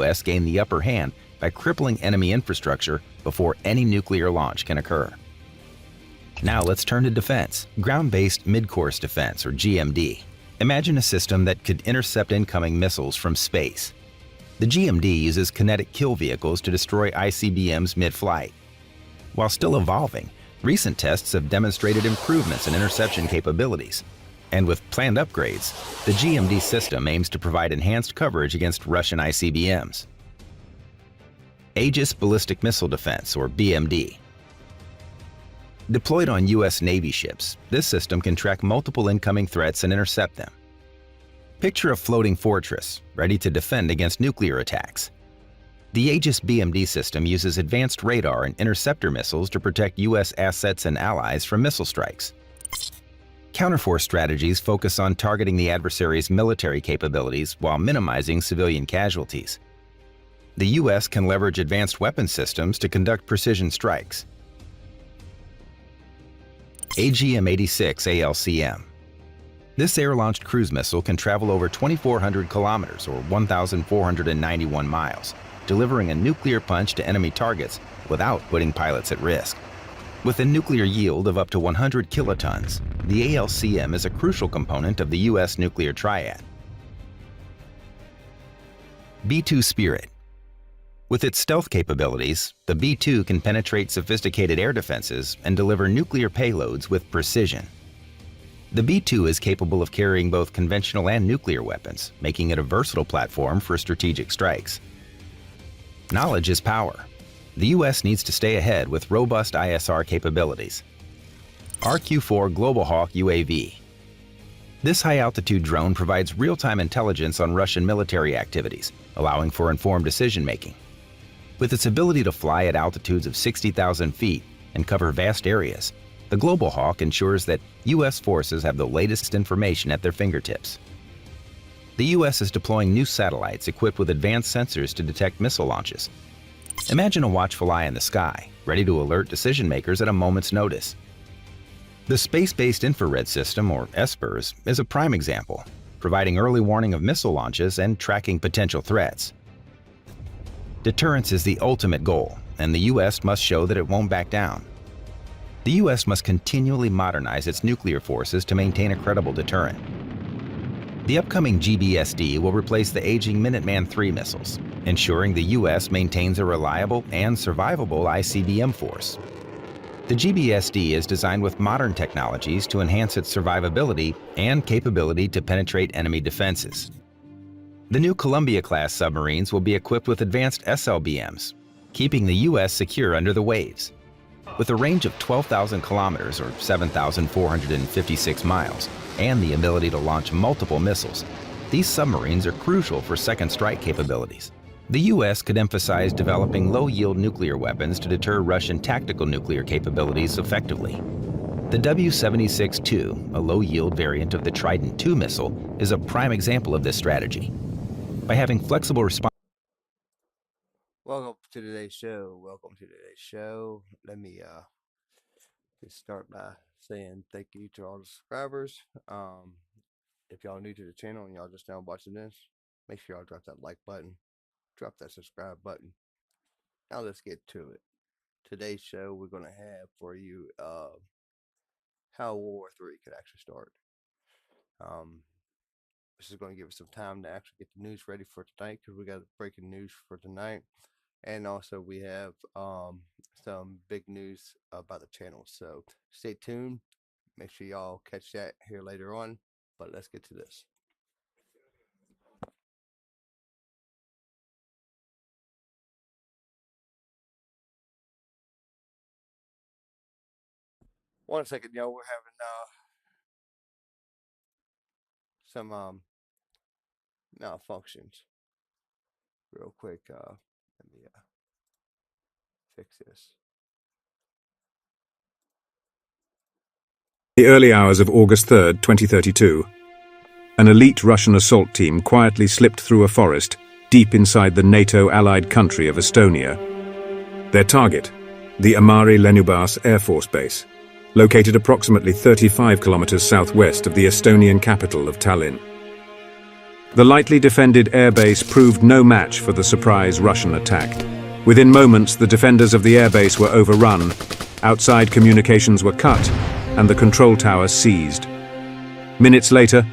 U.S. gain the upper hand by crippling enemy infrastructure before any nuclear launch can occur. Now let's turn to defense. Ground-based mid-course defense, or GMD. Imagine a system that could intercept incoming missiles from space. The GMD uses kinetic kill vehicles to destroy ICBMs mid-flight. While still evolving, recent tests have demonstrated improvements in interception capabilities. And with planned upgrades, the GMD system aims to provide enhanced coverage against Russian ICBMs. Aegis Ballistic Missile Defense, or BMD. Deployed on U.S. Navy ships, this system can track multiple incoming threats and intercept them. Picture a floating fortress, ready to defend against nuclear attacks. The Aegis BMD system uses advanced radar and interceptor missiles to protect U.S. assets and allies from missile strikes. Counterforce strategies focus on targeting the adversary's military capabilities while minimizing civilian casualties. The U.S. can leverage advanced weapon systems to conduct precision strikes. AGM-86 ALCM. This air-launched cruise missile can travel over 2,400 kilometers or 1,491 miles, delivering a nuclear punch to enemy targets without putting pilots at risk. With a nuclear yield of up to 100 kilotons, the ALCM is a crucial component of the U.S. nuclear triad. B-2 Spirit. With its stealth capabilities, the B-2 can penetrate sophisticated air defenses and deliver nuclear payloads with precision. The B-2 is capable of carrying both conventional and nuclear weapons, making it a versatile platform for strategic strikes. Knowledge is power. The U.S. needs to stay ahead with robust ISR capabilities. RQ-4 Global Hawk UAV. This high-altitude drone provides real-time intelligence on Russian military activities, allowing for informed decision-making. With its ability to fly at altitudes of 60,000 feet and cover vast areas, the Global Hawk ensures that U.S. forces have the latest information at their fingertips. The U.S. is deploying new satellites equipped with advanced sensors to detect missile launches. Imagine a watchful eye in the sky, ready to alert decision-makers at a moment's notice. The Space-Based Infrared System, or ESPIRS, is a prime example, providing early warning of missile launches and tracking potential threats. Deterrence is the ultimate goal, and the U.S. must show that it won't back down. The U.S. must continually modernize its nuclear forces to maintain a credible deterrent. The upcoming GBSD will replace the aging Minuteman III missiles, ensuring the U.S. maintains a reliable and survivable ICBM force. The GBSD is designed with modern technologies to enhance its survivability and capability to penetrate enemy defenses. The new Columbia-class submarines will be equipped with advanced SLBMs, keeping the U.S. secure under the waves. With a range of 12,000 kilometers or 7,456 miles, and the ability to launch multiple missiles, these submarines are crucial for second strike capabilities. The U.S. could emphasize developing low-yield nuclear weapons to deter Russian tactical nuclear capabilities effectively. The W-76-2, a low-yield variant of the Trident II missile, is a prime example of this strategy. By having flexible response. Welcome to today's show. Let me just start by saying thank you to all the subscribers. If y'all new to the channel and y'all just now watching this, make sure y'all drop that like button, drop that subscribe button. Now let's get to it. Today's show, we're going to have for you how World War III could actually start. This is going to give us some time to actually get the news ready for tonight, because we got breaking news for tonight. And also we have some big news about the channel. So stay tuned. Make sure y'all catch that here later on. But let's get to this. One second, y'all. We're having some malfunctions. Real quick, let me fix this. The early hours of August 3rd, 2032. An elite Russian assault team quietly slipped through a forest deep inside the NATO-allied country of Estonia. Their target, the Amari Lenubas Air Force Base, located approximately 35 kilometers southwest of the Estonian capital of Tallinn. The lightly defended airbase proved no match for the surprise Russian attack. Within moments, the defenders of the airbase were overrun, outside communications were cut, and the control tower seized. Minutes later,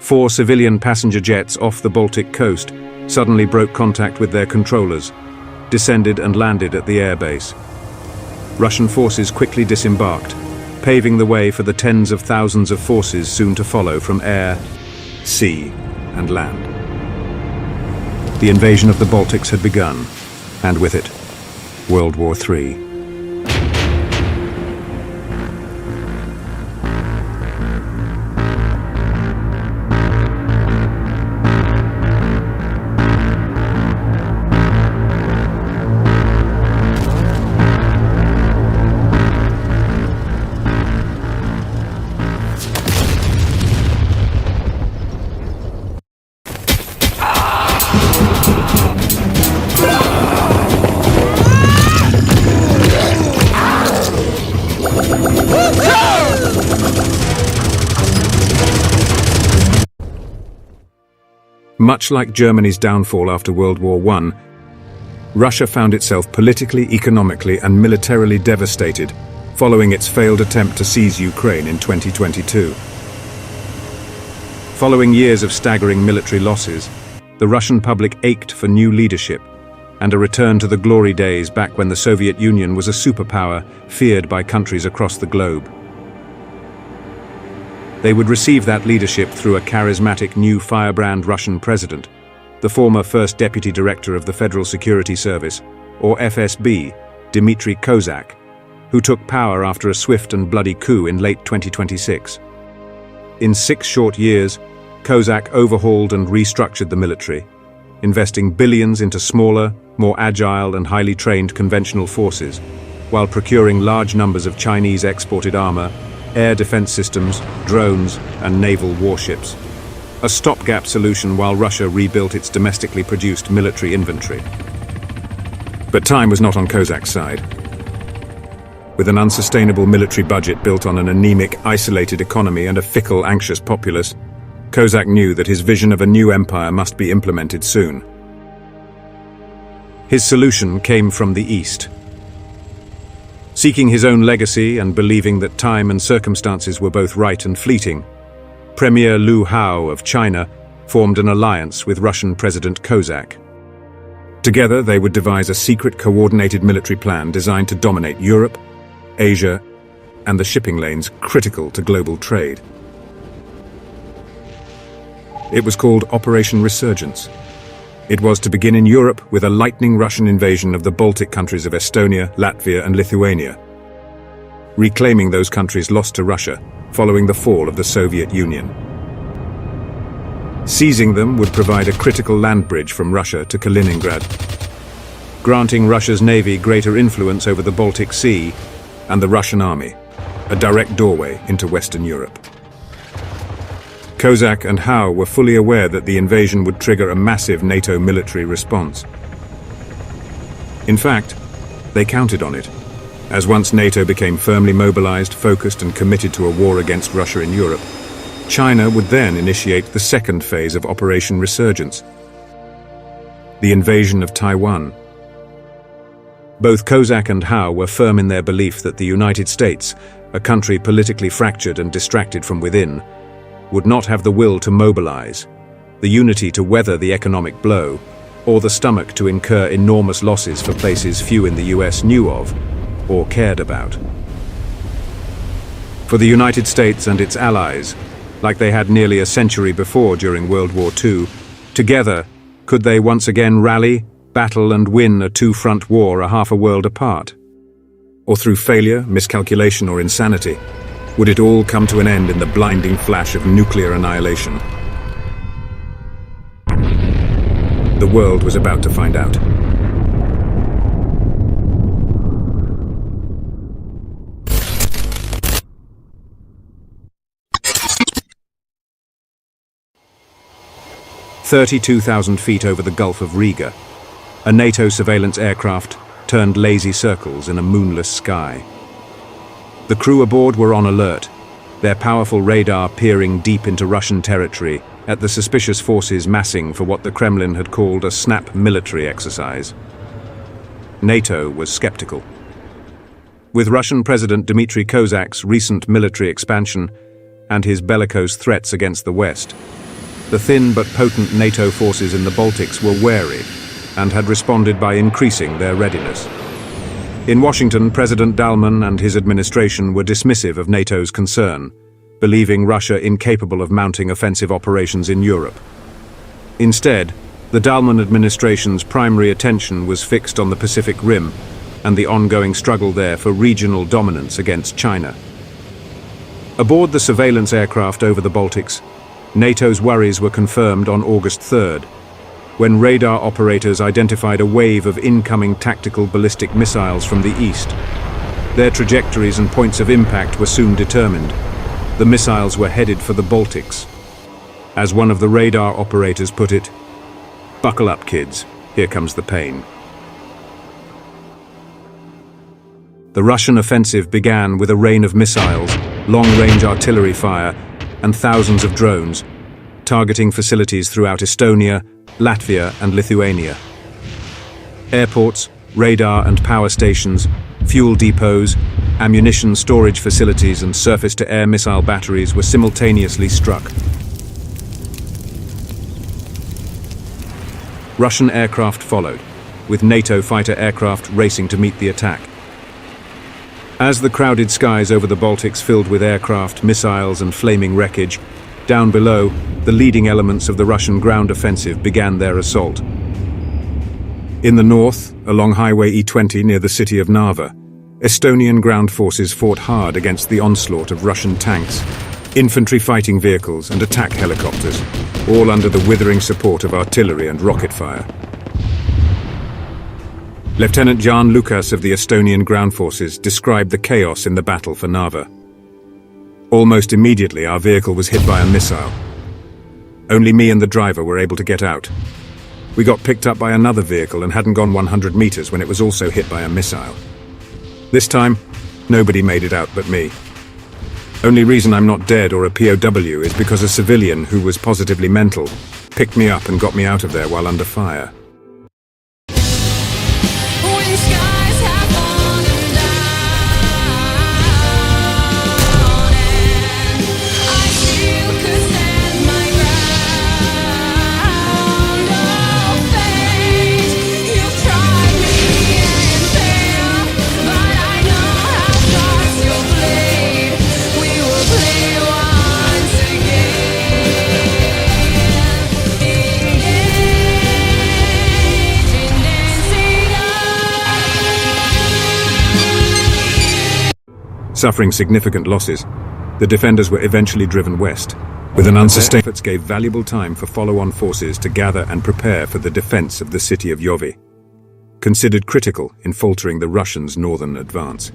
4 civilian passenger jets off the Baltic coast suddenly broke contact with their controllers, descended and landed at the airbase. Russian forces quickly disembarked, paving the way for the tens of thousands of forces soon to follow from air, sea, and land. The invasion of the Baltics had begun, and with it, World War III. Much like Germany's downfall after World War I, Russia found itself politically, economically, and militarily devastated following its failed attempt to seize Ukraine in 2022. Following years of staggering military losses, the Russian public ached for new leadership and a return to the glory days back when the Soviet Union was a superpower feared by countries across the globe. They would receive that leadership through a charismatic new firebrand Russian president, the former first deputy director of the Federal Security Service, or FSB, Dmitry Kozak, who took power after a swift and bloody coup in late 2026. In 6 short years, Kozak overhauled and restructured the military, investing billions into smaller, more agile and highly trained conventional forces, while procuring large numbers of Chinese exported armor, air defense systems, drones, and naval warships. A stopgap solution while Russia rebuilt its domestically produced military inventory. But time was not on Kozak's side. With an unsustainable military budget built on an anemic, isolated economy and a fickle, anxious populace, Kozak knew that his vision of a new empire must be implemented soon. His solution came from the East. Seeking his own legacy and believing that time and circumstances were both right and fleeting, Premier Liu Hao of China formed an alliance with Russian President Kozak. Together, they would devise a secret coordinated military plan designed to dominate Europe, Asia, and the shipping lanes critical to global trade. It was called Operation Resurgence. It was to begin in Europe with a lightning Russian invasion of the Baltic countries of Estonia, Latvia, and Lithuania, reclaiming those countries lost to Russia following the fall of the Soviet Union. Seizing them would provide a critical land bridge from Russia to Kaliningrad, granting Russia's navy greater influence over the Baltic Sea and the Russian army, a direct doorway into Western Europe. Kozak and Hao were fully aware that the invasion would trigger a massive NATO military response. In fact, they counted on it, as once NATO became firmly mobilized, focused, and committed to a war against Russia in Europe, China would then initiate the second phase of Operation Resurgence, the invasion of Taiwan. Both Kozak and Hao were firm in their belief that the United States, a country politically fractured and distracted from within, would not have the will to mobilize, the unity to weather the economic blow, or the stomach to incur enormous losses for places few in the US knew of or cared about. For the United States and its allies, like they had nearly a century before during World War II, together, could they once again rally, battle and win a two-front war a half a world apart? Or through failure, miscalculation or insanity, would it all come to an end in the blinding flash of nuclear annihilation? The world was about to find out. "32,000 feet over the Gulf of Riga, a NATO surveillance aircraft turned lazy circles in a moonless sky. The crew aboard were on alert, their powerful radar peering deep into Russian territory at the suspicious forces massing for what the Kremlin had called a snap military exercise. NATO was skeptical. With Russian President Dmitry Kozak's recent military expansion and his bellicose threats against the West, the thin but potent NATO forces in the Baltics were wary and had responded by increasing their readiness. In Washington, President Dalman and his administration were dismissive of NATO's concern, believing Russia incapable of mounting offensive operations in Europe. Instead, the Dalman administration's primary attention was fixed on the Pacific Rim and the ongoing struggle there for regional dominance against China. Aboard the surveillance aircraft over the Baltics, NATO's worries were confirmed on August 3rd, when radar operators identified a wave of incoming tactical ballistic missiles from the east. Their trajectories and points of impact were soon determined. The missiles were headed for the Baltics. As one of the radar operators put it, "Buckle up, kids, here comes the pain." The Russian offensive began with a rain of missiles, long-range artillery fire, and thousands of drones, targeting facilities throughout Estonia, Latvia, and Lithuania. Airports, radar and power stations, fuel depots, ammunition storage facilities, and surface-to-air missile batteries were simultaneously struck. Russian aircraft followed, with NATO fighter aircraft racing to meet the attack. As the crowded skies over the Baltics filled with aircraft, missiles, and flaming wreckage, down below, the leading elements of the Russian ground offensive began their assault. In the north, along Highway E20 near the city of Narva, Estonian ground forces fought hard against the onslaught of Russian tanks, infantry fighting vehicles, and attack helicopters, all under the withering support of artillery and rocket fire. Lieutenant Jan Lukas of the Estonian ground forces described the chaos in the battle for Narva. Almost immediately, our vehicle was hit by a missile. Only me and the driver were able to get out. We got picked up by another vehicle and hadn't gone 100 meters when it was also hit by a missile. This time, nobody made it out but me. Only reason I'm not dead or a POW is because a civilian who was positively mental picked me up and got me out of there while under fire. When skies have fallen down, and I still could stand my ground. Oh, fate, you've tried me and failed, but I know how fast you'll play. We will play once again. Engage in dancing up. Suffering significant losses, the defenders were eventually driven west, with an unsustained efforts gave valuable time for follow-on forces to gather and prepare for the defense of the city of Jovi, considered critical in faltering the Russians' northern advance.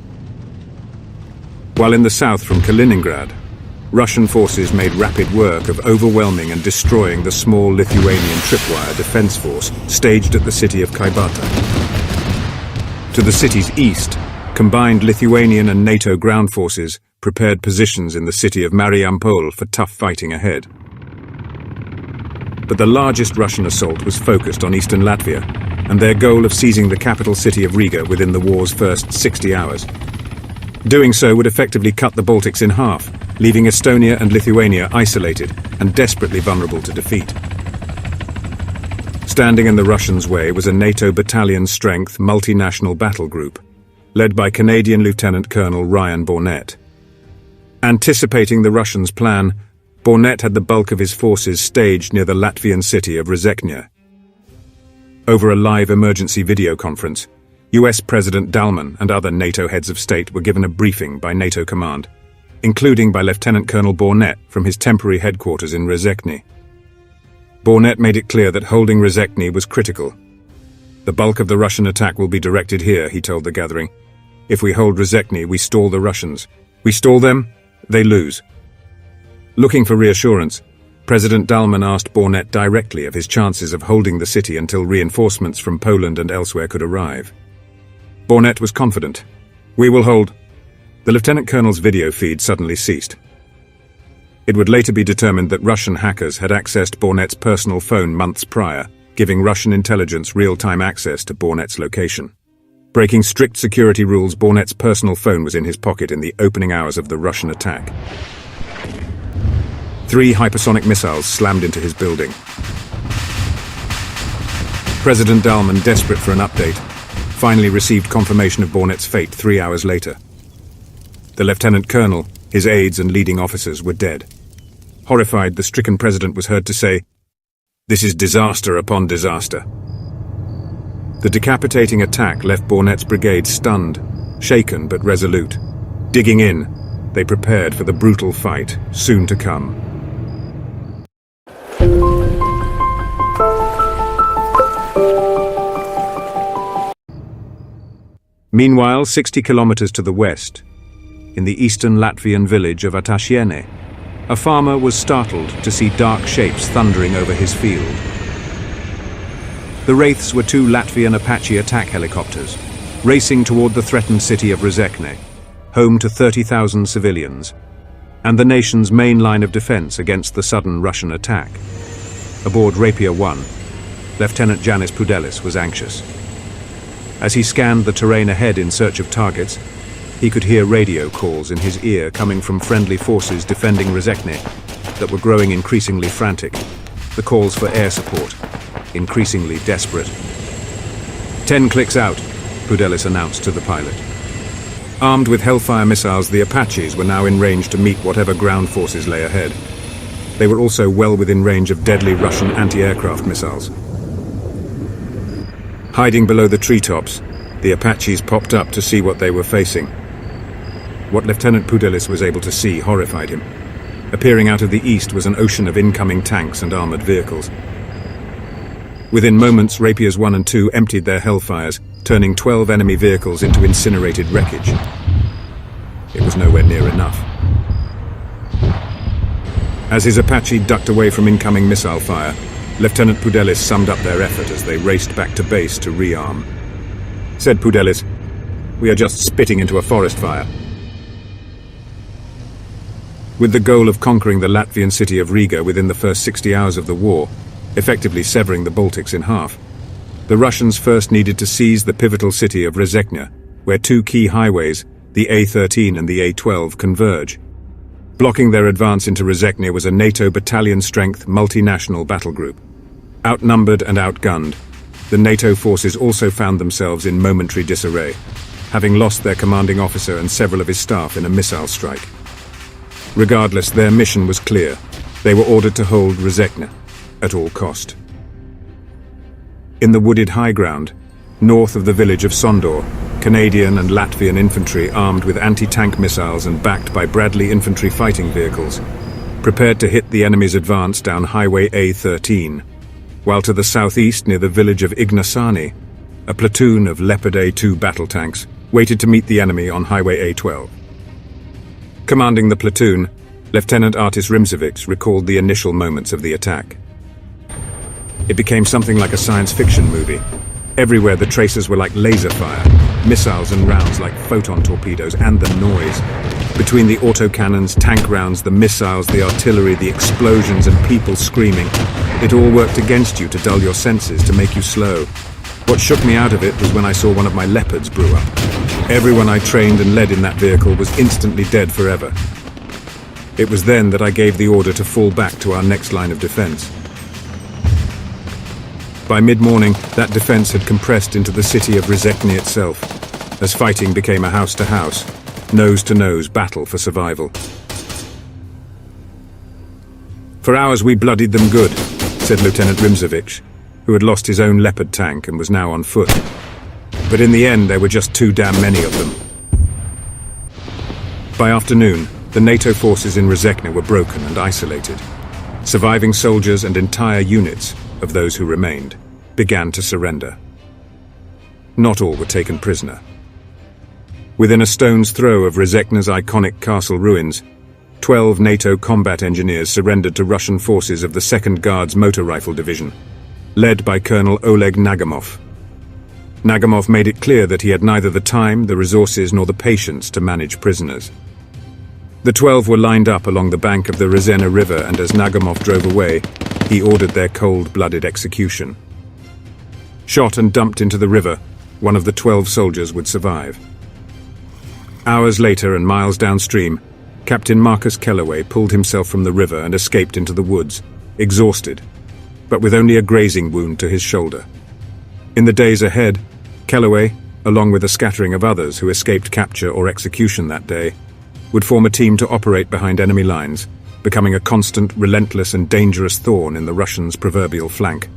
While in the south from Kaliningrad, Russian forces made rapid work of overwhelming and destroying the small Lithuanian tripwire defense force staged at the city of Kaibata. To the city's east, combined Lithuanian and NATO ground forces prepared positions in the city of Mariampol for tough fighting ahead. But the largest Russian assault was focused on eastern Latvia and their goal of seizing the capital city of Riga within the war's first 60 hours. Doing so would effectively cut the Baltics in half, leaving Estonia and Lithuania isolated and desperately vulnerable to defeat. Standing in the Russians' way was a NATO battalion-strength multinational battle group, led by Canadian Lieutenant Colonel Ryan Bornett. Anticipating the Russians' plan, Bornett had the bulk of his forces staged near the Latvian city of Rezekne. Over a live emergency video conference, US President Dalman and other NATO heads of state were given a briefing by NATO command, including by Lieutenant Colonel Bornett from his temporary headquarters in Rezekne. Bornett made it clear that holding Rezekne was critical. "The bulk of the Russian attack will be directed here," he told the gathering. "If we hold Rezekne, we stall the Russians. We stall them, they lose." Looking for reassurance, President Dalman asked Bornett directly of his chances of holding the city until reinforcements from Poland and elsewhere could arrive. Bornett was confident. "We will hold." The lieutenant colonel's video feed suddenly ceased. It would later be determined that Russian hackers had accessed Bornet's personal phone months prior, giving Russian intelligence real-time access to Bornet's location. Breaking strict security rules, Bornet's personal phone was in his pocket in the opening hours of the Russian attack. 3 hypersonic missiles slammed into his building. President Dalman, desperate for an update, finally received confirmation of Bornet's fate 3 hours later. The lieutenant colonel, his aides and leading officers were dead. Horrified, the stricken president was heard to say, "This is disaster upon disaster." The decapitating attack left Bornet's brigade stunned, shaken but resolute. Digging in, they prepared for the brutal fight soon to come. Meanwhile, 60 kilometers to the west, in the eastern Latvian village of Atashiene, a farmer was startled to see dark shapes thundering over his field. The wraiths were 2 Latvian Apache attack helicopters, racing toward the threatened city of Rezekne, home to 30,000 civilians, and the nation's main line of defense against the sudden Russian attack. Aboard Rapier 1, Lieutenant Janis Pudelis was anxious. As he scanned the terrain ahead in search of targets, he could hear radio calls in his ear coming from friendly forces defending Rezekne that were growing increasingly frantic, the calls for air support increasingly desperate. 10 clicks out, Pudelis announced to the pilot. Armed with Hellfire missiles, the Apaches were now in range to meet whatever ground forces lay ahead. They were also well within range of deadly Russian anti-aircraft missiles. Hiding below the treetops, the Apaches popped up to see what they were facing. What Lieutenant Pudelis was able to see horrified him. Appearing out of the east was an ocean of incoming tanks and armored vehicles. Within moments, Rapiers 1 and 2 emptied their Hellfires, turning 12 enemy vehicles into incinerated wreckage. It was nowhere near enough. As his Apache ducked away from incoming missile fire, Lieutenant Pudelis summed up their effort as they raced back to base to rearm. Said Pudelis, "We are just spitting into a forest fire." With the goal of conquering the Latvian city of Riga within the first 60 hours of the war, effectively severing the Baltics in half, the Russians first needed to seize the pivotal city of Rezekne, where 2 key highways, the A13 and the A12, converge. Blocking their advance into Rezekne was a NATO battalion-strength multinational battle group. Outnumbered and outgunned, the NATO forces also found themselves in momentary disarray, having lost their commanding officer and several of his staff in a missile strike. Regardless, their mission was clear. They were ordered to hold Rezekne at all cost. In the wooded high ground, north of the village of Sondor, Canadian and Latvian infantry armed with anti-tank missiles and backed by Bradley infantry fighting vehicles, prepared to hit the enemy's advance down Highway A13, while to the southeast near the village of Ignasani, a platoon of Leopard A2 battle tanks waited to meet the enemy on Highway A12. Commanding the platoon, Lieutenant Artis Rimzovich recalled the initial moments of the attack. It became something like a science fiction movie. Everywhere the tracers were like laser fire, missiles and rounds like photon torpedoes, and the noise. Between the autocannons, tank rounds, the missiles, the artillery, the explosions and people screaming, it all worked against you to dull your senses, to make you slow. What shook me out of it was when I saw one of my Leopards brew up. Everyone I trained and led in that vehicle was instantly dead forever. It was then that I gave the order to fall back to our next line of defense. By mid-morning, that defense had compressed into the city of Rezekne itself, as fighting became a house-to-house, nose-to-nose battle for survival. "For hours we bloodied them good," said Lieutenant Rimzovich, who had lost his own Leopard tank and was now on foot. "But in the end, there were just too damn many of them." By afternoon, the NATO forces in Rezekne were broken and isolated. Surviving soldiers and entire units of those who remained began to surrender. Not all were taken prisoner. Within a stone's throw of Rezekne's iconic castle ruins, 12 NATO combat engineers surrendered to Russian forces of the 2nd Guards Motor Rifle Division, led by Colonel Oleg Nagamov. Nagamov made it clear that he had neither the time, the resources, nor the patience to manage prisoners. The 12 were lined up along the bank of the Rezena River, and as Nagamov drove away, he ordered their cold-blooded execution. Shot and dumped into the river, one of the 12 soldiers would survive. Hours later and miles downstream, Captain Marcus Kellaway pulled himself from the river and escaped into the woods, exhausted, but with only a grazing wound to his shoulder. In the days ahead, Kellaway, along with a scattering of others who escaped capture or execution that day, would form a team to operate behind enemy lines, becoming a constant, relentless and dangerous thorn in the Russians' proverbial flank,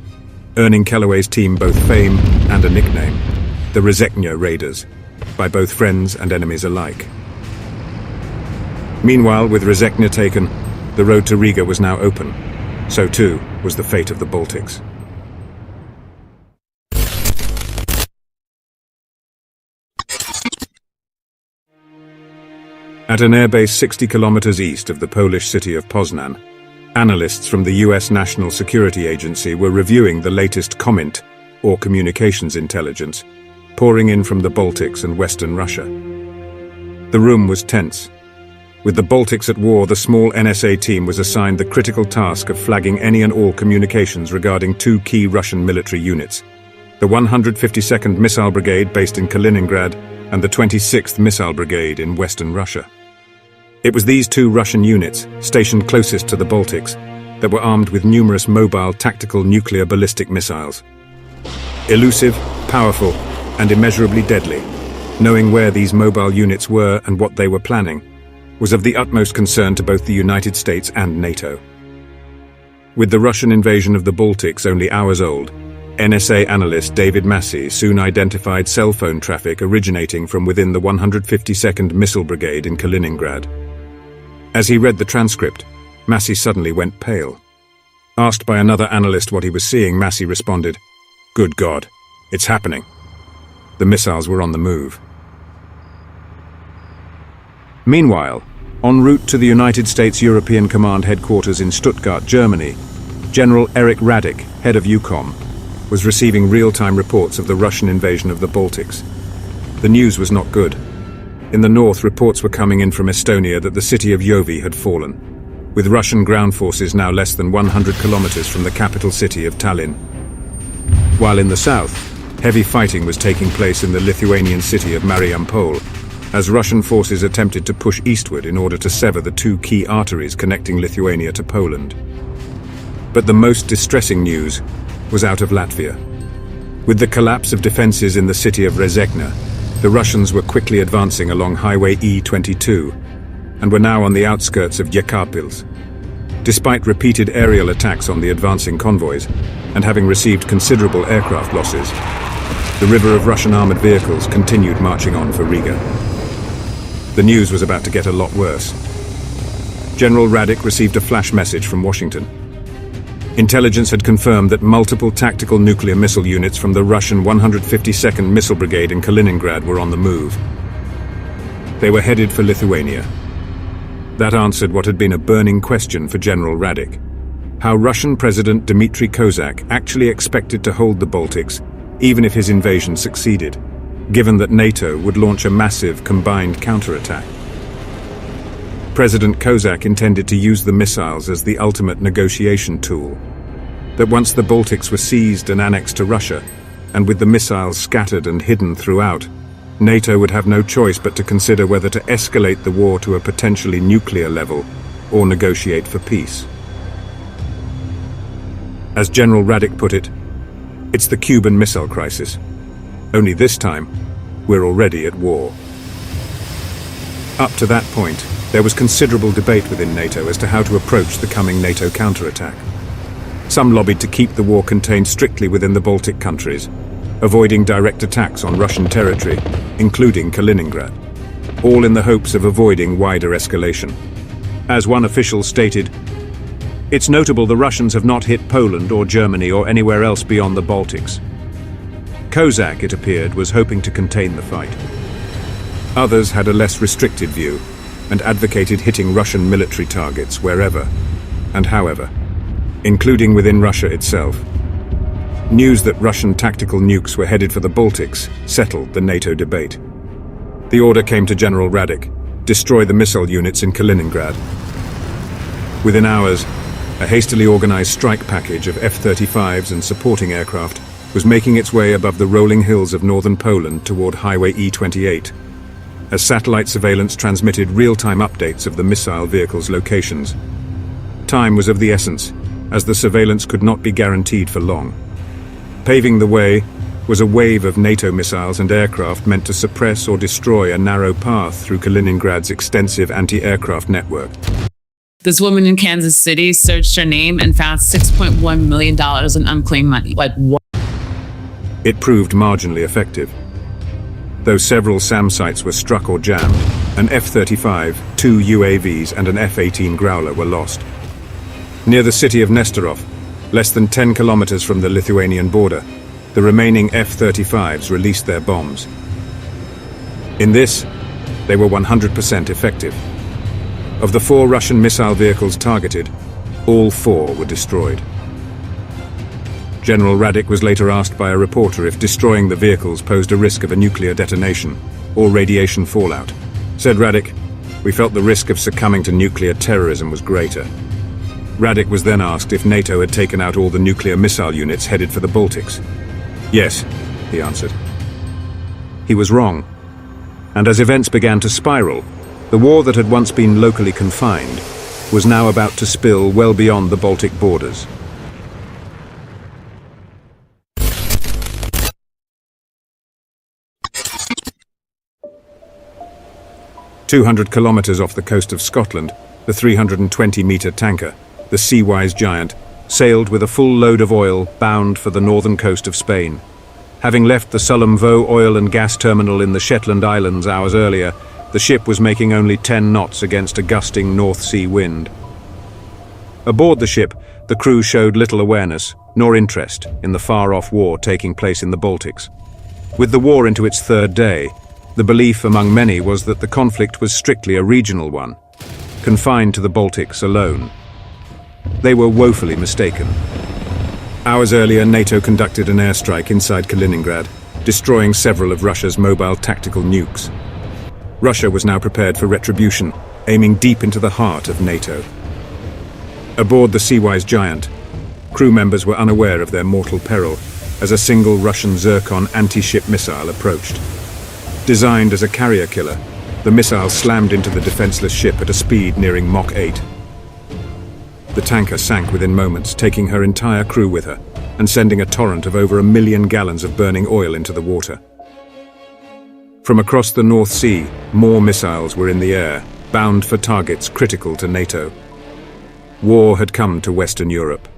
earning Kellaway's team both fame and a nickname, the Rezekne Raiders, by both friends and enemies alike. Meanwhile, with Rezekne taken, the road to Riga was now open. So too was the fate of the Baltics. At an airbase 60 kilometers east of the Polish city of Poznan, analysts from the US National Security Agency were reviewing the latest COMINT, or communications intelligence, pouring in from the Baltics and Western Russia. The room was tense. With the Baltics at war, the small NSA team was assigned the critical task of flagging any and all communications regarding two key Russian military units, the 152nd Missile Brigade based in Kaliningrad and the 26th Missile Brigade in Western Russia. It was these two Russian units, stationed closest to the Baltics, that were armed with numerous mobile tactical nuclear ballistic missiles. Elusive, powerful, and immeasurably deadly, knowing where these mobile units were and what they were planning was of the utmost concern to both the United States and NATO. With the Russian invasion of the Baltics only hours old, NSA analyst David Massey soon identified cell phone traffic originating from within the 152nd Missile Brigade in Kaliningrad. As he read the transcript, Massey suddenly went pale. Asked by another analyst what he was seeing, Massey responded, "Good God, it's happening." The missiles were on the move. Meanwhile, en route to the United States European Command headquarters in Stuttgart, Germany, General Erich Radik, head of EUCOM, was receiving real-time reports of the Russian invasion of the Baltics. The news was not good. In the north, reports were coming in from Estonia that the city of Jovi had fallen, with Russian ground forces now less than 100 kilometers from the capital city of Tallinn. While in the south, heavy fighting was taking place in the Lithuanian city of Mariupol, as Russian forces attempted to push eastward in order to sever the two key arteries connecting Lithuania to Poland. But the most distressing news was out of Latvia. With the collapse of defenses in the city of Rezekne, the Russians were quickly advancing along Highway E22 and were now on the outskirts of Jekabpils. Despite repeated aerial attacks on the advancing convoys and having received considerable aircraft losses, the river of Russian armored vehicles continued marching on for Riga. The news was about to get a lot worse. General Radik received a flash message from Washington. Intelligence had confirmed that multiple tactical nuclear missile units from the Russian 152nd Missile Brigade in Kaliningrad were on the move. They were headed for Lithuania. That answered what had been a burning question for General Radik: how Russian President Dmitry Kozak actually expected to hold the Baltics, even if his invasion succeeded, given that NATO would launch a massive combined counterattack. President Kozak intended to use the missiles as the ultimate negotiation tool. That once the Baltics were seized and annexed to Russia, and with the missiles scattered and hidden throughout, NATO would have no choice but to consider whether to escalate the war to a potentially nuclear level or negotiate for peace. As General Radik put it, it's the Cuban Missile Crisis. Only this time, we're already at war. Up to that point, there was considerable debate within NATO as to how to approach the coming NATO counterattack. Some lobbied to keep the war contained strictly within the Baltic countries, avoiding direct attacks on Russian territory, including Kaliningrad, all in the hopes of avoiding wider escalation. As one official stated, "It's notable the Russians have not hit Poland or Germany or anywhere else beyond the Baltics." Kozak, it appeared, was hoping to contain the fight. Others had a less restricted view and advocated hitting Russian military targets wherever and however, including within Russia itself. News that Russian tactical nukes were headed for the Baltics settled the NATO debate. The order came to General Radik: destroy the missile units in Kaliningrad. Within hours, a hastily organized strike package of F-35s and supporting aircraft was making its way above the rolling hills of northern Poland toward Highway E28, as satellite surveillance transmitted real-time updates of the missile vehicles' locations. Time was of the essence, as the surveillance could not be guaranteed for long. Paving the way was a wave of NATO missiles and aircraft meant to suppress or destroy a narrow path through Kaliningrad's extensive anti-aircraft network. This woman in Kansas City searched her name and found $6.1 million in unclaimed money. Like, what? It proved marginally effective. Though several SAM sites were struck or jammed, an F-35, 2 UAVs and an F-18 Growler were lost. Near the city of Nestorov, less than 10 kilometers from the Lithuanian border, the remaining F-35s released their bombs. In this, they were 100% effective. Of the 4 Russian missile vehicles targeted, all 4 were destroyed. General Radek was later asked by a reporter if destroying the vehicles posed a risk of a nuclear detonation or radiation fallout. Said Radek, "We felt the risk of succumbing to nuclear terrorism was greater." Radek was then asked if NATO had taken out all the nuclear missile units headed for the Baltics. "Yes," he answered. He was wrong. And as events began to spiral, the war that had once been locally confined was now about to spill well beyond the Baltic borders. "200 kilometers off the coast of Scotland, the 320-meter tanker, the Seawise Giant, sailed with a full load of oil bound for the northern coast of Spain. Having left the Sullom Voe oil and gas terminal in the Shetland Islands hours earlier, the ship was making only 10 knots against a gusting North Sea wind. Aboard the ship, the crew showed little awareness nor interest in the far-off war taking place in the Baltics. With the war into its 3rd day, the belief among many was that the conflict was strictly a regional one, confined to the Baltics alone. They were woefully mistaken. Hours earlier, NATO conducted an airstrike inside Kaliningrad, destroying several of Russia's mobile tactical nukes. Russia was now prepared for retribution, aiming deep into the heart of NATO. Aboard the Seawise Giant, crew members were unaware of their mortal peril as a single Russian Zircon anti-ship missile approached. Designed as a carrier killer, the missile slammed into the defenseless ship at a speed nearing Mach 8. The tanker sank within moments, taking her entire crew with her and sending a torrent of over 1 million gallons of burning oil into the water. From across the North Sea, more missiles were in the air, bound for targets critical to NATO. War had come to Western Europe.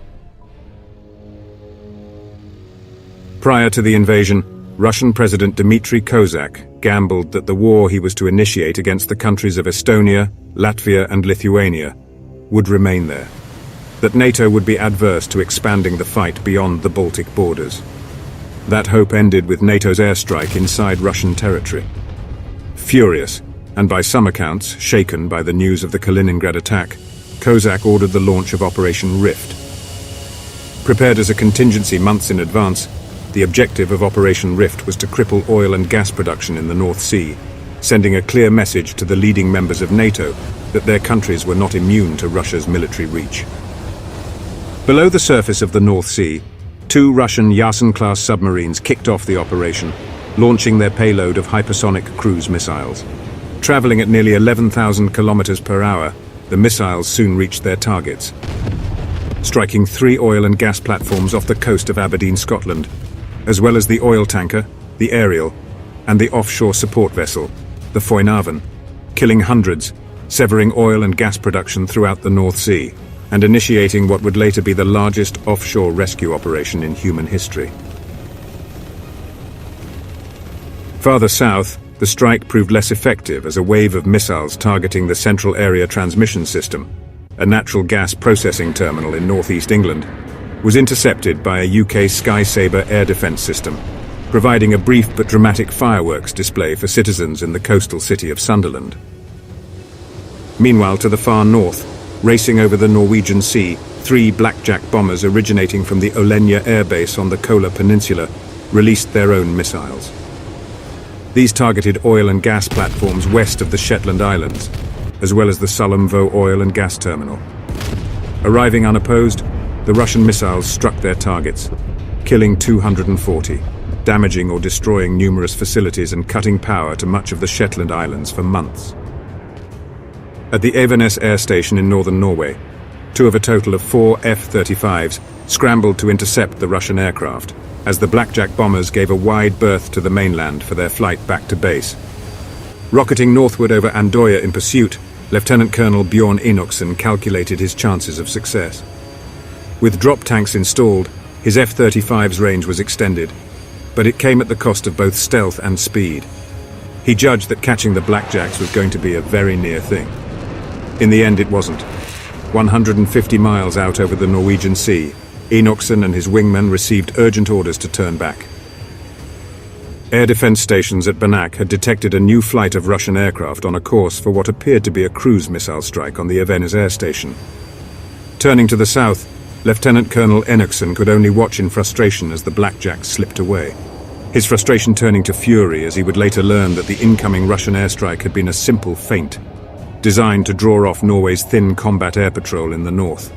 Prior to the invasion, Russian President Dmitry Kozak gambled that the war he was to initiate against the countries of Estonia, Latvia and Lithuania would remain there, that NATO would be adverse to expanding the fight beyond the Baltic borders. That hope ended with NATO's airstrike inside Russian territory. Furious, and by some accounts shaken by the news of the Kaliningrad attack, Kozak ordered the launch of Operation Rift. Prepared as a contingency months in advance, the objective of Operation Rift was to cripple oil and gas production in the North Sea, sending a clear message to the leading members of NATO that their countries were not immune to Russia's military reach. Below the surface of the North Sea, 2 Russian Yasen-class submarines kicked off the operation, launching their payload of hypersonic cruise missiles. Traveling at nearly 11,000 kilometers per hour, the missiles soon reached their targets, striking 3 oil and gas platforms off the coast of Aberdeen, Scotland, as well as the oil tanker, the Ariel, and the offshore support vessel, the Foinaven, killing hundreds, severing oil and gas production throughout the North Sea, and initiating what would later be the largest offshore rescue operation in human history. Farther south, the strike proved less effective as a wave of missiles targeting the Central Area Transmission System, a natural gas processing terminal in northeast England, was intercepted by a UK Sky Sabre air defence system, providing a brief but dramatic fireworks display for citizens in the coastal city of Sunderland. Meanwhile, to the far north, racing over the Norwegian Sea, 3 Blackjack bombers originating from the Olenja Air Base on the Kola Peninsula released their own missiles. These targeted oil and gas platforms west of the Shetland Islands, as well as the Sullom oil and gas terminal. Arriving unopposed, the Russian missiles struck their targets, killing 240, damaging or destroying numerous facilities and cutting power to much of the Shetland Islands for months. At the Evenes air station in northern Norway, 2 of a total of 4 F-35s scrambled to intercept the Russian aircraft, as the Blackjack bombers gave a wide berth to the mainland for their flight back to base. Rocketing northward over Andoya in pursuit, Lieutenant Colonel Bjorn Enoksen calculated his chances of success. With drop tanks installed, his F-35's range was extended, but it came at the cost of both stealth and speed. He judged that catching the Blackjacks was going to be a very near thing. In the end, it wasn't. 150 miles out over the Norwegian Sea, Enoksen and his wingmen received urgent orders to turn back. Air defense stations at Banak had detected a new flight of Russian aircraft on a course for what appeared to be a cruise missile strike on the Evenes air station. Turning to the south, Lieutenant Colonel Enoksen could only watch in frustration as the Blackjacks slipped away. His frustration turning to fury as he would later learn that the incoming Russian airstrike had been a simple feint, designed to draw off Norway's thin combat air patrol in the north.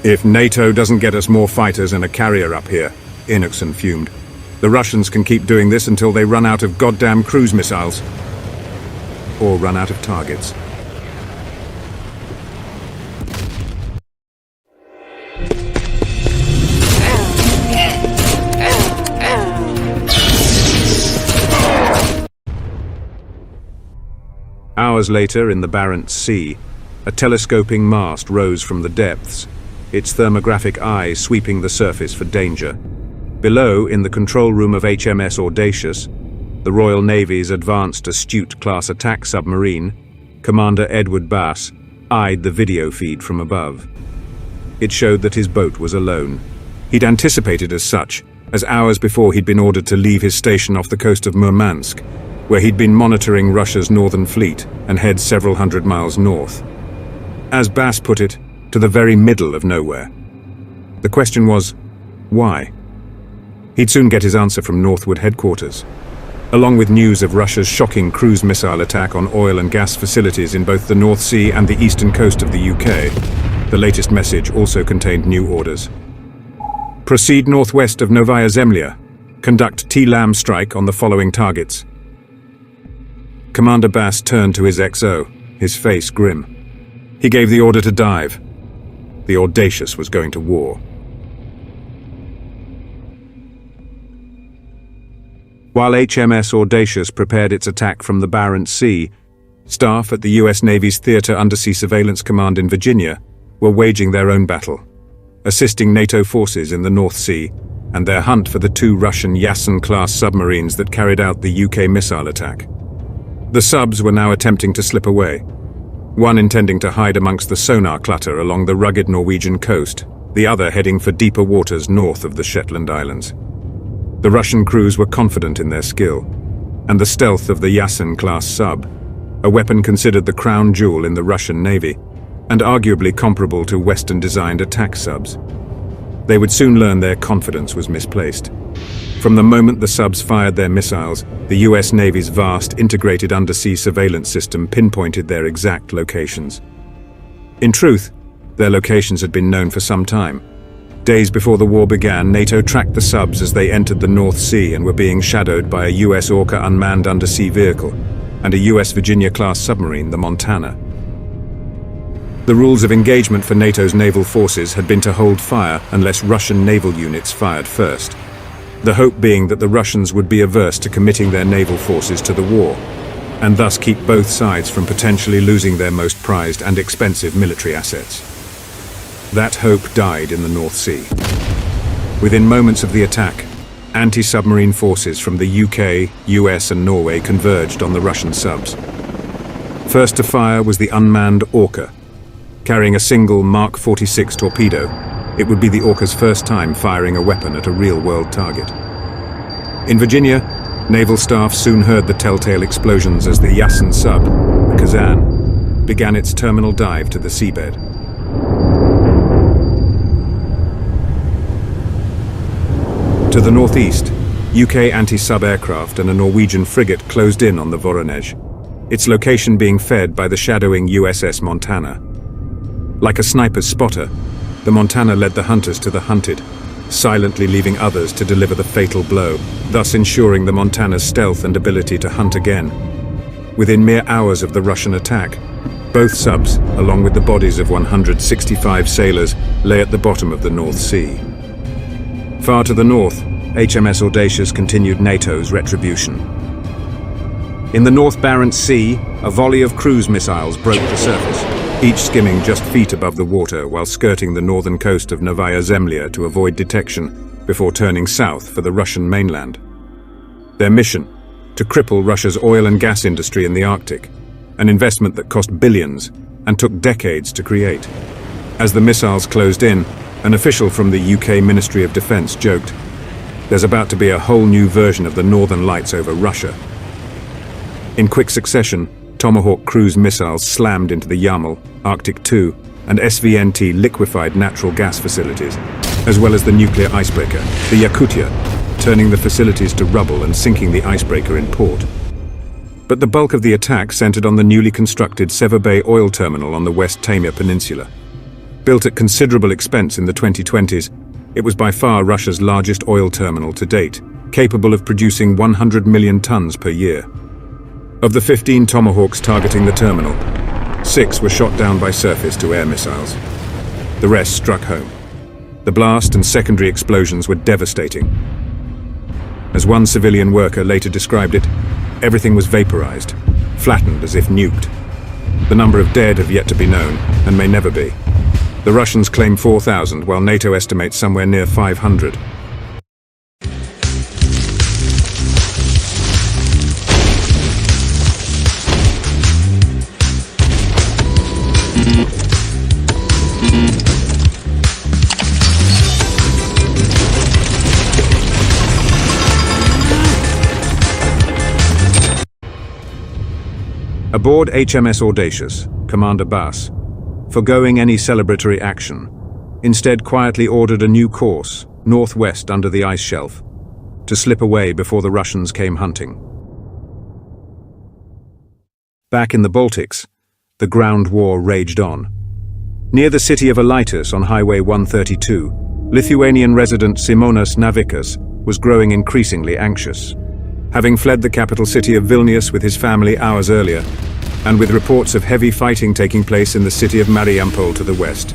"If NATO doesn't get us more fighters and a carrier up here," Enoksen fumed, "the Russians can keep doing this until they run out of goddamn cruise missiles. Or run out of targets." Hours later, in the Barents Sea, a telescoping mast rose from the depths, its thermographic eye sweeping the surface for danger. Below, in the control room of HMS Audacious, the Royal Navy's Advanced Astute-class attack submarine, Commander Edward Bass eyed the video feed from above. It showed that his boat was alone. He'd anticipated as such, as hours before he'd been ordered to leave his station off the coast of Murmansk, where he'd been monitoring Russia's northern fleet and head several hundred miles north. As Bass put it, to the very middle of nowhere. The question was, why? He'd soon get his answer from Northwood headquarters. Along with news of Russia's shocking cruise missile attack on oil and gas facilities in both the North Sea and the eastern coast of the UK, the latest message also contained new orders. Proceed northwest of Novaya Zemlya. Conduct T-LAM strike on the following targets. Commander Bass turned to his XO, his face grim. He gave the order to dive. The Audacious was going to war. While HMS Audacious prepared its attack from the Barents Sea, staff at the US Navy's Theater Undersea Surveillance Command in Virginia were waging their own battle, assisting NATO forces in the North Sea and their hunt for the 2 Russian Yasen-class submarines that carried out the UK missile attack. The subs were now attempting to slip away, one intending to hide amongst the sonar clutter along the rugged Norwegian coast, the other heading for deeper waters north of the Shetland Islands. The Russian crews were confident in their skill, and the stealth of the Yasen-class sub, a weapon considered the crown jewel in the Russian Navy, and arguably comparable to Western-designed attack subs. They would soon learn their confidence was misplaced. From the moment the subs fired their missiles, the US Navy's vast integrated undersea surveillance system pinpointed their exact locations. In truth, their locations had been known for some time. Days before the war began, NATO tracked the subs as they entered the North Sea and were being shadowed by a US Orca unmanned undersea vehicle and a US Virginia-class submarine, the Montana. The rules of engagement for NATO's naval forces had been to hold fire unless Russian naval units fired first, the hope being that the Russians would be averse to committing their naval forces to the war, and thus keep both sides from potentially losing their most prized and expensive military assets. That hope died in the North Sea. Within moments of the attack, anti-submarine forces from the UK, US and Norway converged on the Russian subs. First to fire was the unmanned Orca. Carrying a single Mark 46 torpedo, it would be the Orca's first time firing a weapon at a real-world target. In Virginia, naval staff soon heard the telltale explosions as the Yasen sub, the Kazan, began its terminal dive to the seabed. To the northeast, UK anti-sub aircraft and a Norwegian frigate closed in on the Voronezh, its location being fed by the shadowing USS Montana. Like a sniper's spotter, the Montana led the hunters to the hunted, silently leaving others to deliver the fatal blow, thus ensuring the Montana's stealth and ability to hunt again. Within mere hours of the Russian attack, both subs, along with the bodies of 165 sailors, lay at the bottom of the North Sea. Far to the north, HMS Audacious continued NATO's retribution. In the North Barents Sea, a volley of cruise missiles broke the surface, each skimming just feet above the water while skirting the northern coast of Novaya Zemlya to avoid detection before turning south for the Russian mainland. Their mission: to cripple Russia's oil and gas industry in the Arctic, an investment that cost billions and took decades to create. As the missiles closed in, an official from the UK Ministry of Defence joked, "There's about to be a whole new version of the Northern Lights over Russia." In quick succession, Tomahawk cruise missiles slammed into the Yamal, Arctic 2, and SVNT liquefied natural gas facilities, as well as the nuclear icebreaker, the Yakutia, turning the facilities to rubble and sinking the icebreaker in port. But the bulk of the attack centered on the newly constructed Severbay oil terminal on the West Taymyr Peninsula. Built at considerable expense in the 2020s, it was by far Russia's largest oil terminal to date, capable of producing 100 million tons per year. Of the 15 Tomahawks targeting the terminal, 6 were shot down by surface-to-air missiles. The rest struck home. The blast and secondary explosions were devastating. As one civilian worker later described it, everything was vaporized, flattened as if nuked. The number of dead have yet to be known, and may never be. The Russians claim 4,000, while NATO estimates somewhere near 500. Aboard HMS Audacious, Commander Bass, forgoing any celebratory action, instead quietly ordered a new course, northwest under the ice shelf, to slip away before the Russians came hunting. Back in the Baltics, the ground war raged on. Near the city of Alytus on Highway 132, Lithuanian resident Simonas Navikas was growing increasingly anxious. Having fled the capital city of Vilnius with his family hours earlier, and with reports of heavy fighting taking place in the city of Mariampol to the west,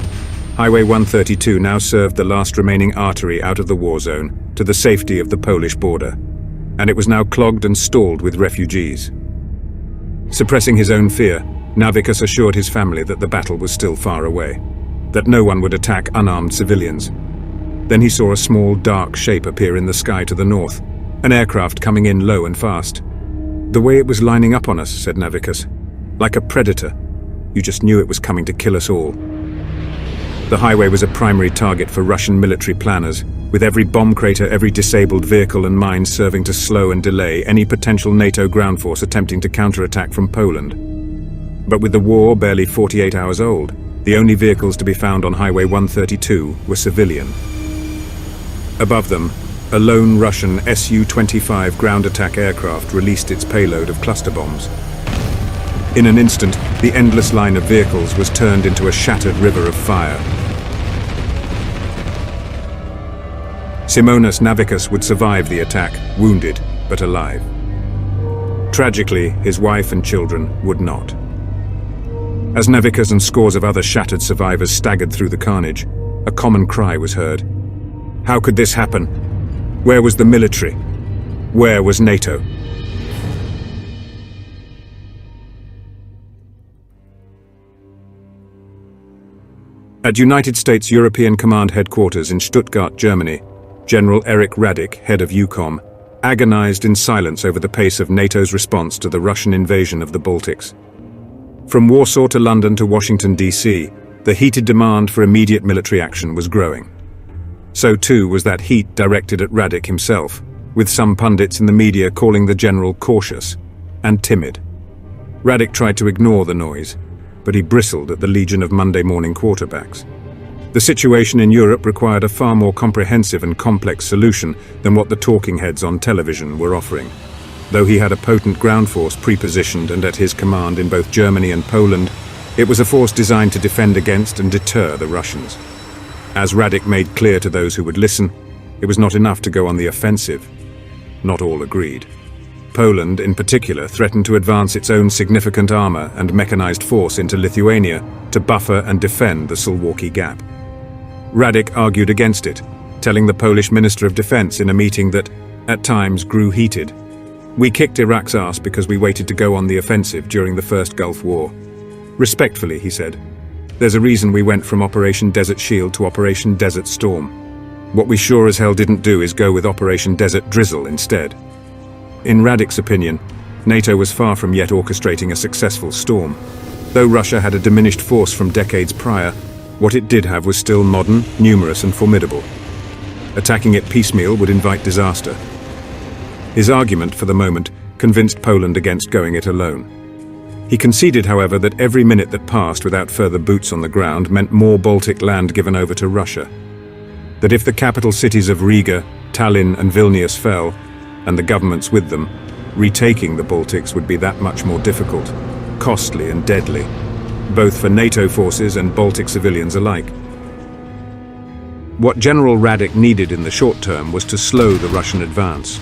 Highway 132 now served the last remaining artery out of the war zone to the safety of the Polish border, and it was now clogged and stalled with refugees. Suppressing his own fear, Navikas assured his family that the battle was still far away, that no one would attack unarmed civilians. Then he saw a small, dark shape appear in the sky to the north, an aircraft coming in low and fast. "The way it was lining up on us," said Navikas, "like a predator. You just knew it was coming to kill us all." The highway was a primary target for Russian military planners, with every bomb crater, every disabled vehicle and mine serving to slow and delay any potential NATO ground force attempting to counterattack from Poland. But with the war barely 48 hours old, the only vehicles to be found on Highway 132 were civilian. Above them, a lone Russian Su-25 ground attack aircraft released its payload of cluster bombs. In an instant, the endless line of vehicles was turned into a shattered river of fire. Simonas Navikas would survive the attack, wounded but alive. Tragically, his wife and children would not. As Navikas and scores of other shattered survivors staggered through the carnage, a common cry was heard. How could this happen? Where was the military? Where was NATO? At United States European Command Headquarters in Stuttgart, Germany, General Erich Radik, head of EUCOM, agonized in silence over the pace of NATO's response to the Russian invasion of the Baltics. From Warsaw to London to Washington, D.C., the heated demand for immediate military action was growing. So too was that heat directed at Radik himself, with some pundits in the media calling the general cautious and timid. Radik tried to ignore the noise, but he bristled at the legion of Monday morning quarterbacks. The situation in Europe required a far more comprehensive and complex solution than what the talking heads on television were offering. Though he had a potent ground force pre-positioned and at his command in both Germany and Poland, it was a force designed to defend against and deter the Russians. As Radek made clear to those who would listen, it was not enough to go on the offensive. Not all agreed. Poland, in particular, threatened to advance its own significant armor and mechanized force into Lithuania to buffer and defend the Suwałki Gap. Radek argued against it, telling the Polish Minister of Defense in a meeting that, at times, grew heated. "We kicked Iraq's ass because we waited to go on the offensive during the First Gulf War. Respectfully," he said, "there's a reason we went from Operation Desert Shield to Operation Desert Storm. What we sure as hell didn't do is go with Operation Desert Drizzle instead." In Radek's opinion, NATO was far from yet orchestrating a successful storm. Though Russia had a diminished force from decades prior, what it did have was still modern, numerous and formidable. Attacking it piecemeal would invite disaster. His argument, for the moment, convinced Poland against going it alone. He conceded, however, that every minute that passed without further boots on the ground meant more Baltic land given over to Russia. That if the capital cities of Riga, Tallinn and Vilnius fell, and the governments with them, retaking the Baltics would be that much more difficult, costly and deadly, both for NATO forces and Baltic civilians alike. What General Radek needed in the short term was to slow the Russian advance,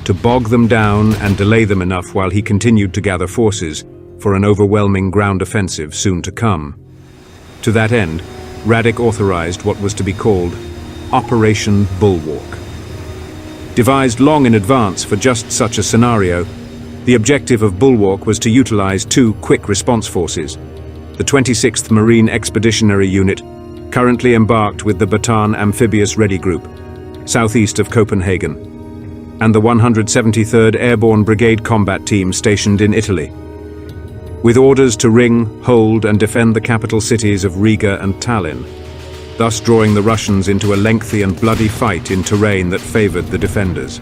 to bog them down and delay them enough while he continued to gather forces for an overwhelming ground offensive soon to come. To that end, Radek authorized what was to be called Operation Bulwark. Devised long in advance for just such a scenario, the objective of Bulwark was to utilize two quick response forces, the 26th Marine Expeditionary Unit, currently embarked with the Bataan Amphibious Ready Group, southeast of Copenhagen, and the 173rd Airborne Brigade Combat Team stationed in Italy. With orders to ring, hold and defend the capital cities of Riga and Tallinn, thus drawing the Russians into a lengthy and bloody fight in terrain that favored the defenders.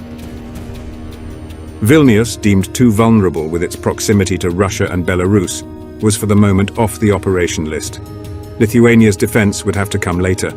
Vilnius, deemed too vulnerable with its proximity to Russia and Belarus, was for the moment off the operation list. Lithuania's defense would have to come later.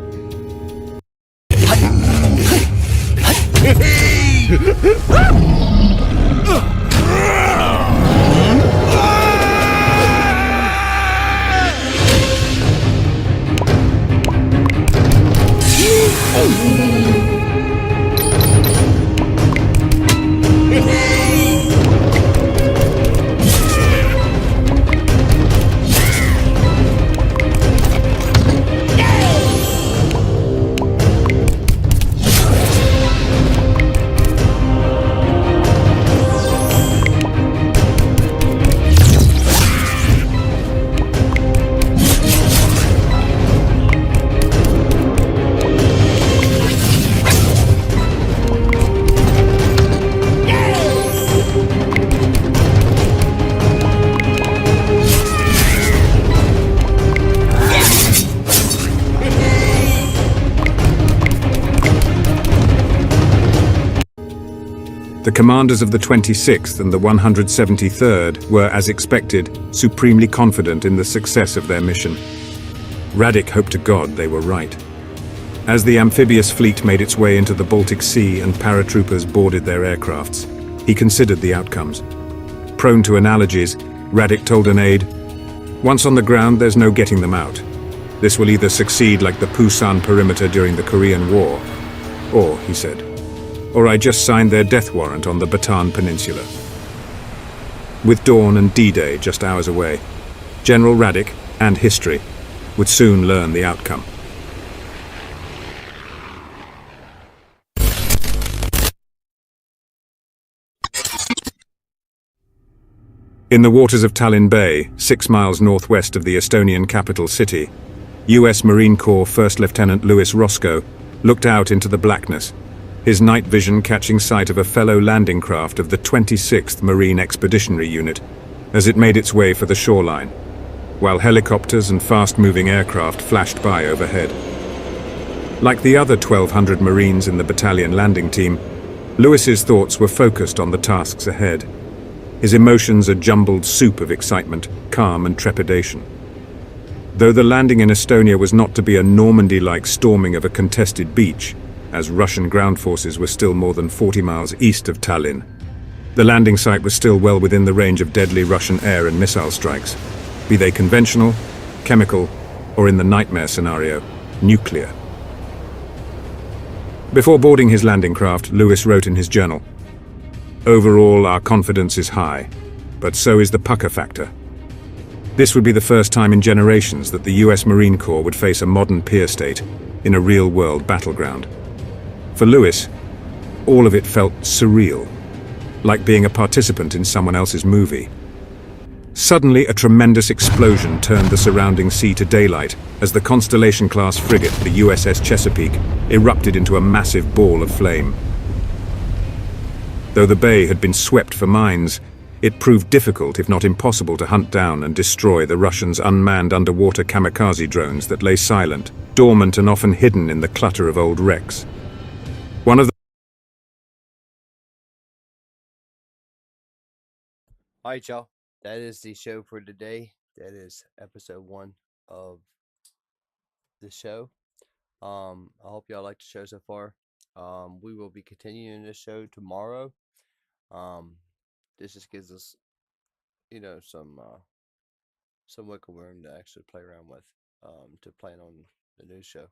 The commanders of the 26th and the 173rd were, as expected, supremely confident in the success of their mission. Radek hoped to God they were right. As the amphibious fleet made its way into the Baltic Sea and paratroopers boarded their aircrafts, he considered the outcomes. Prone to analogies, Radek told an aide, "Once on the ground, there's no getting them out. This will either succeed like the Pusan perimeter during the Korean War, or," he said, "or I just signed their death warrant on the Bataan Peninsula." With dawn and D-Day just hours away, General Radek, and history, would soon learn the outcome. In the waters of Tallinn Bay, 6 miles northwest of the Estonian capital city, US Marine Corps First Lieutenant Louis Roscoe looked out into the blackness, his night vision catching sight of a fellow landing craft of the 26th Marine Expeditionary Unit as it made its way for the shoreline, while helicopters and fast-moving aircraft flashed by overhead. Like the other 1,200 Marines in the battalion landing team, Louis's thoughts were focused on the tasks ahead, his emotions a jumbled soup of excitement, calm and trepidation. Though the landing in Estonia was not to be a Normandy-like storming of a contested beach, as Russian ground forces were still more than 40 miles east of Tallinn, the landing site was still well within the range of deadly Russian air and missile strikes, be they conventional, chemical, or in the nightmare scenario, nuclear. Before boarding his landing craft, Lewis wrote in his journal, "Overall, our confidence is high, but so is the pucker factor. This would be the first time in generations that the US Marine Corps would face a modern peer state in a real-world battleground. For Lewis, all of it felt surreal, like being a participant in someone else's movie. Suddenly, a tremendous explosion turned the surrounding sea to daylight as the Constellation-class frigate, the USS Chesapeake, erupted into a massive ball of flame. Though the bay had been swept for mines, it proved difficult, if not impossible, to hunt down and destroy the Russians' unmanned underwater kamikaze drones that lay silent, dormant and often hidden in the clutter of old wrecks. One of the All right, y'all. That is the show for today. That is episode 1 of the show. I hope y'all liked the show so far. We will be continuing this show tomorrow. This just gives us, some wiggle room to actually play around with, to plan on the new show.